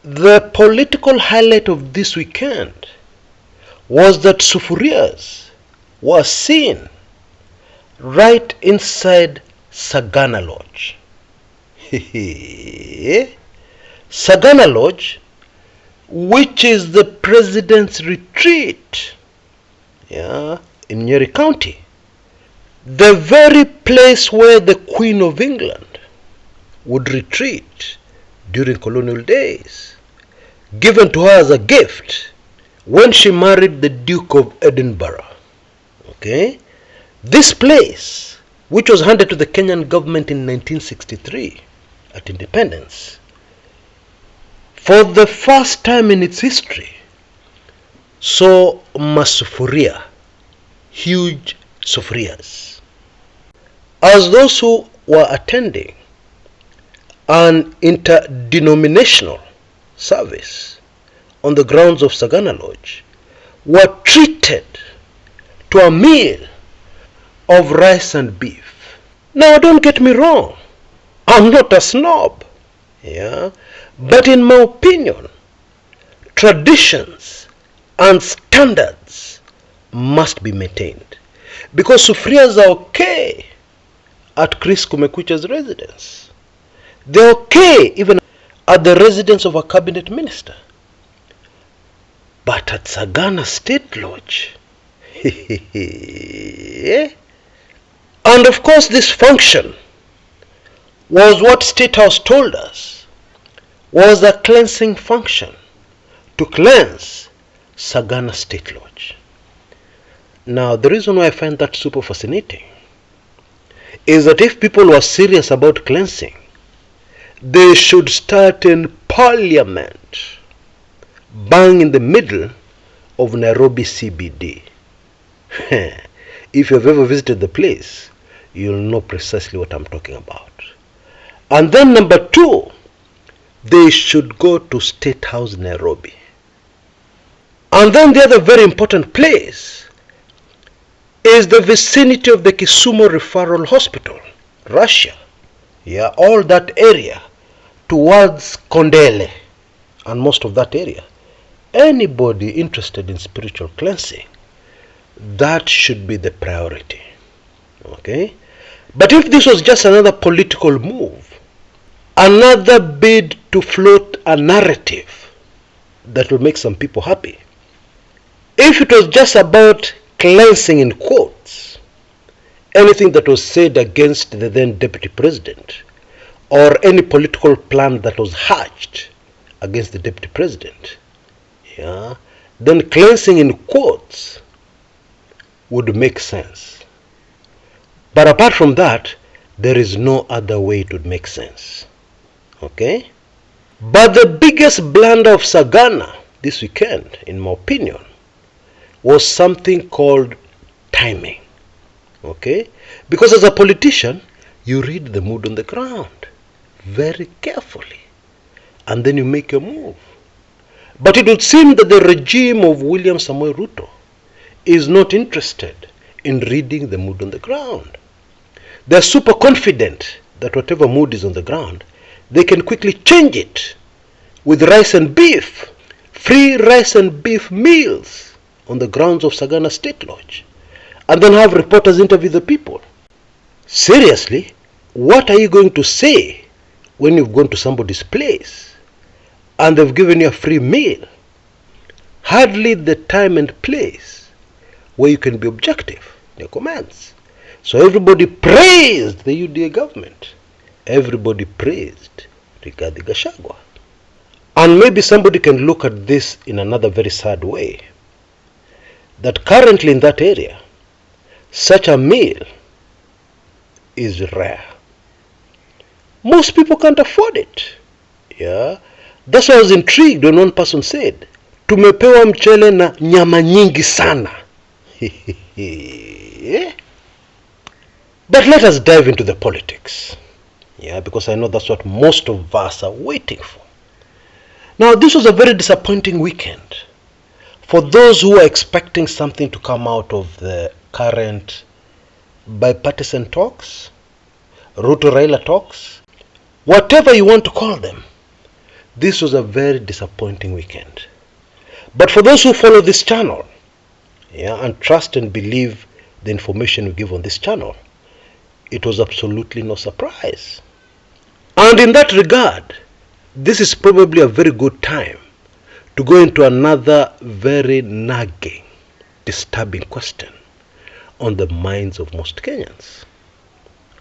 The political highlight of this weekend was that sufurias were seen right inside Sagana Lodge. Sagana Lodge, which is the president's retreat, in Nyeri County, the very place where the Queen of England would retreat during colonial days, given to her as a gift when she married the Duke of Edinburgh. This place, which was handed to the Kenyan government in 1963 at independence, for the first time in its history, saw masufuria, huge sufurias. As those who were attending an interdenominational service on the grounds of Sagana Lodge were treated to a meal of rice and beef. Now, don't get me wrong, I'm not a snob, but in my opinion, traditions and standards must be maintained, because sufurias are okay at Chris Kumekucha's residence. They're okay even at the residence of a cabinet minister. But at Sagana State Lodge, and of course this function was what State House told us was a cleansing function to cleanse Sagana State Lodge. Now, the reason why I find that super fascinating is that if people were serious about cleansing, they should start in Parliament, bang in the middle of Nairobi CBD. If you've ever visited the place, you'll know precisely what I'm talking about. And then number 2, they should go to State House Nairobi. And then the other very important place is the vicinity of the Kisumu Referral Hospital, Russia. All that area towards Kondele and most of that area. Anybody interested in spiritual cleansing, that should be the priority. But if this was just another political move, another bid to float a narrative that will make some people happy, if it was just about cleansing in quotes anything that was said against the then deputy president, or any political plan that was hatched against the deputy president, then cleansing in quotes would make sense. But apart from that, there is no other way it would make sense. But the biggest blunder of Sagana this weekend, in my opinion, was something called timing. Because as a politician, you read the mood on the ground very carefully, and then you make a move. But it would seem that the regime of William Samoei Ruto is not interested in reading the mood on the ground. They're super confident that whatever mood is on the ground, they can quickly change it with rice and beef, free rice and beef meals on the grounds of Sagana State Lodge, and then have reporters interview the people. Seriously, what are you going to say when you've gone to somebody's place and they've given you a free meal? Hardly the time and place where you can be objective in your comments. So everybody praised the UDA government. Everybody praised Rigathi Gachagua. And maybe somebody can look at this in another very sad way, that currently in that area, such a meal is rare. Most people can't afford it. That's why I was intrigued when one person said, tumepewa mchele na nyama nyingi sana. But let us dive into the politics. Because I know that's what most of us are waiting for. Now, this was a very disappointing weekend for those who are expecting something to come out of the current bipartisan talks, Ruto Raila talks, whatever you want to call them. This was a very disappointing weekend. But for those who follow this channel, and trust and believe the information we give on this channel, it was absolutely no surprise. And in that regard, this is probably a very good time to go into another very nagging, disturbing question on the minds of most Kenyans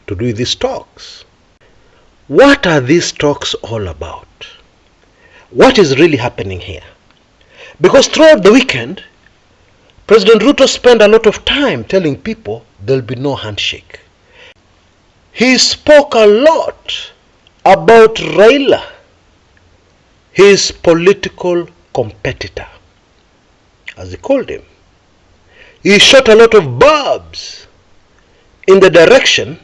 to do with these talks. What are these talks all about? What is really happening here? Because throughout the weekend, President Ruto spent a lot of time telling people there'll be no handshake. He spoke a lot about Raila, his political competitor, as he called him. He shot a lot of barbs in the direction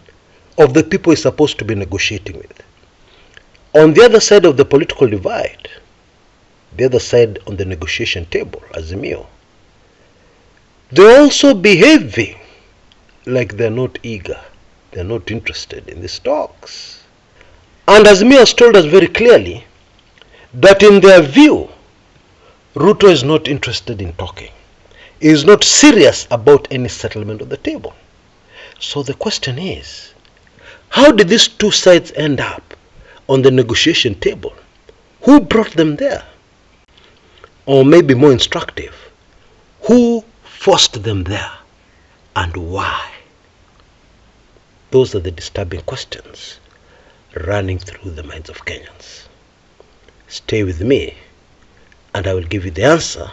of the people he's supposed to be negotiating with. On the other side of the political divide, the other side on the negotiation table, Azimio, they're also behaving like they're not eager, they're not interested in these talks. And Azimio has told us very clearly that in their view, Ruto is not interested in talking. He is not serious about any settlement of the table. So the question is, how did these two sides end up on the negotiation table? Who brought them there? Or maybe more instructive, who forced them there and why? Those are the disturbing questions running through the minds of Kenyans. Stay with me and I will give you the answer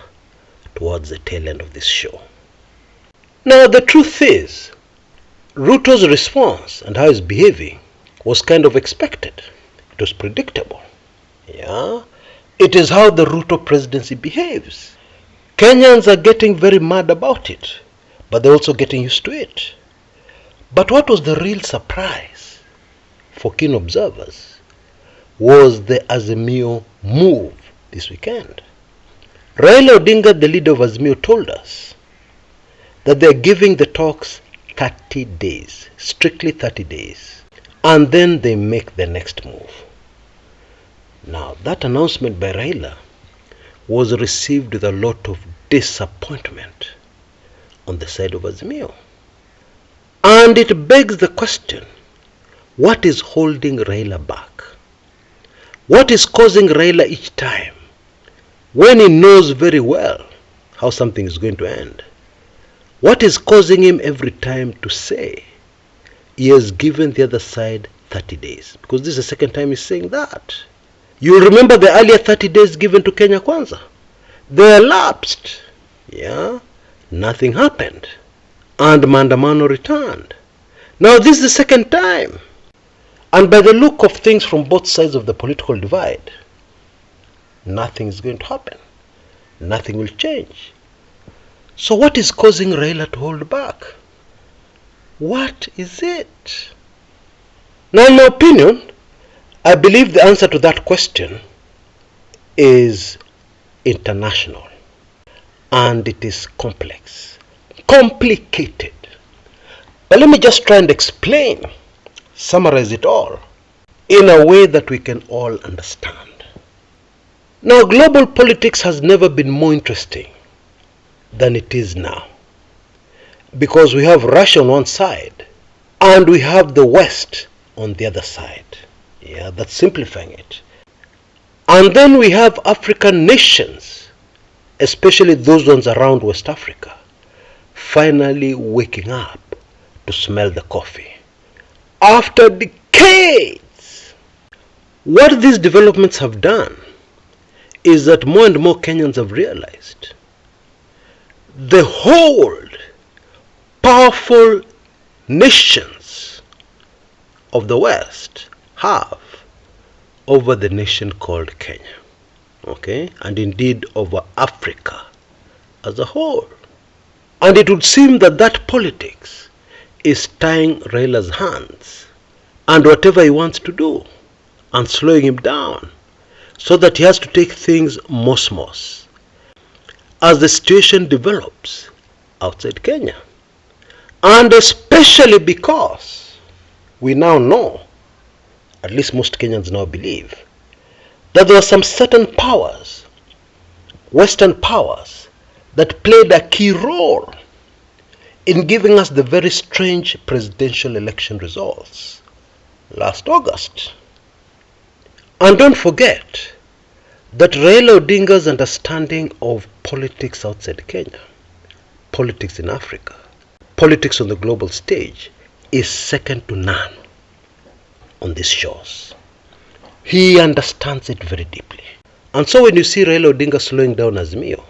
towards the tail end of this show. Now the truth is, Ruto's response and how he's behaving was kind of expected. It was predictable. It is how the Ruto presidency behaves. Kenyans are getting very mad about it, but they're also getting used to it. But what was the real surprise for keen observers was the Azimio move this weekend. Raila Odinga, the leader of Azimio, told us that they're giving the talks 30 days, strictly 30 days, and then they make the next move. Now, that announcement by Raila was received with a lot of disappointment on the side of Azimio. And it begs the question, what is holding Raila back? What is causing Raila each time, when he knows very well how something is going to end? What is causing him every time to say he has given the other side 30 days? Because this is the second time he's saying that. You remember the earlier 30 days given to Kenya Kwanza? They elapsed. Nothing happened. And Maandamano returned. Now this is the second time. And by the look of things from both sides of the political divide, nothing is going to happen. Nothing will change. So what is causing Raila to hold back? What is it? Now, in my opinion, I believe the answer to that question is international. And it is complex, complicated. But let me just try and explain, summarize it all in a way that we can all understand. Now, global politics has never been more interesting than it is now, because we have Russia on one side and we have the West on the other side. That's simplifying it. And then we have African nations, especially those ones around West Africa, finally waking up to smell the coffee after decades. What these developments have done is that more and more Kenyans have realized the hold powerful nations of the West have over the nation called Kenya, and indeed over Africa as a whole. And it would seem that that politics is tying Raila's hands and whatever he wants to do and slowing him down, so that he has to take things mos as the situation develops outside Kenya. And especially because we now know, at least most Kenyans now believe, that there were some certain powers, Western powers, that played a key role in giving us the very strange presidential election results last August. And don't forget that Raila Odinga's understanding of politics outside Kenya, politics in Africa, politics on the global stage is second to none on these shores. He understands it very deeply. And so when you see Raila Odinga slowing down Azimio,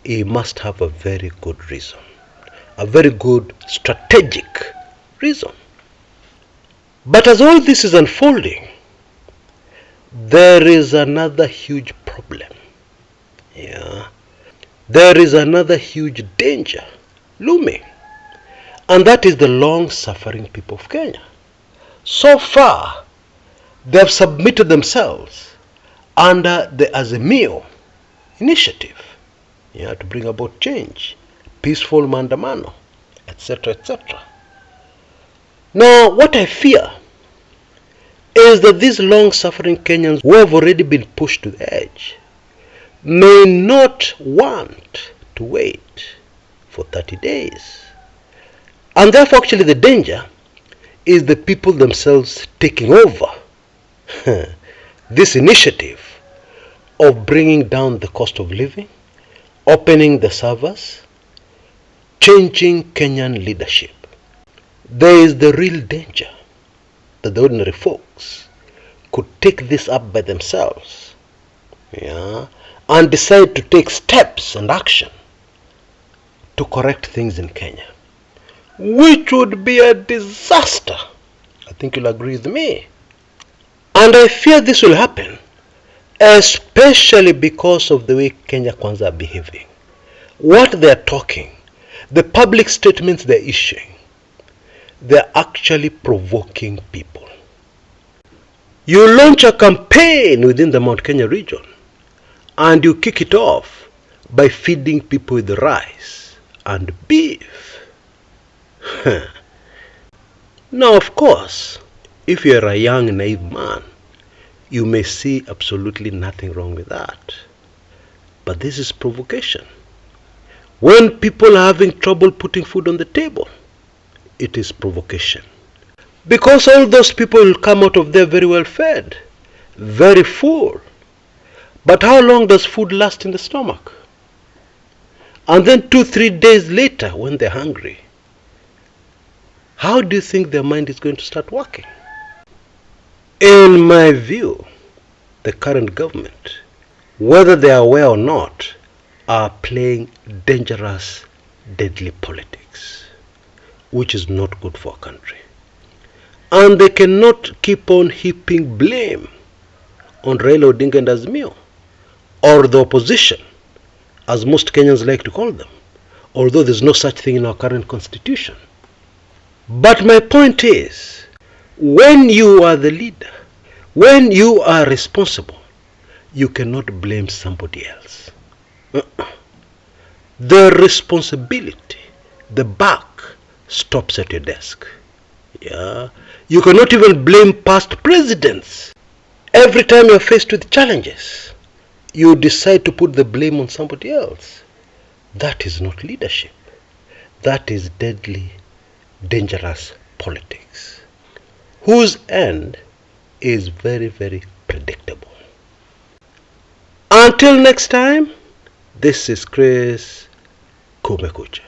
he must have a very good reason, a very good strategic reason. But as all this is unfolding, there is another huge problem. There is another huge danger looming, and that is the long-suffering people of Kenya. So far, they have submitted themselves under the Azimio initiative to bring about change, peaceful maandamano, etc., etc. Now, what I fear is that these long-suffering Kenyans who have already been pushed to the edge may not want to wait for 30 days. And therefore, actually, the danger is the people themselves taking over this initiative of bringing down the cost of living, opening the servers, changing Kenyan leadership. There is the real danger that the ordinary folks could take this up by themselves and decide to take steps and action to correct things in Kenya, which would be a disaster. I think you'll agree with me. And I fear this will happen, especially because of the way Kenya Kwanza are behaving. What they are talking, the public statements they're issuing, they're actually provoking people. You launch a campaign within the Mount Kenya region and you kick it off by feeding people with rice and beef. Now, of course, if you're a young, naive man, you may see absolutely nothing wrong with that. But this is provocation. When people are having trouble putting food on the table, it is provocation. Because all those people will come out of there very well fed, very full. But how long does food last in the stomach? And then 2-3 days later, when they're hungry, how do you think their mind is going to start working? In my view, the current government, whether they are aware or not, are playing dangerous, deadly politics, which is not good for a country. And they cannot keep on heaping blame on Raila Odinga and Azimio, or the opposition, as most Kenyans like to call them, although there's no such thing in our current constitution. But my point is, when you are the leader, when you are responsible, you cannot blame somebody else. The responsibility, the buck, stops at your desk. You cannot even blame past presidents. Every time you're faced with challenges, you decide to put the blame on somebody else. That is not leadership. That is deadly, dangerous politics, whose end is very, very predictable. Until next time, this is Chris Kumekucha.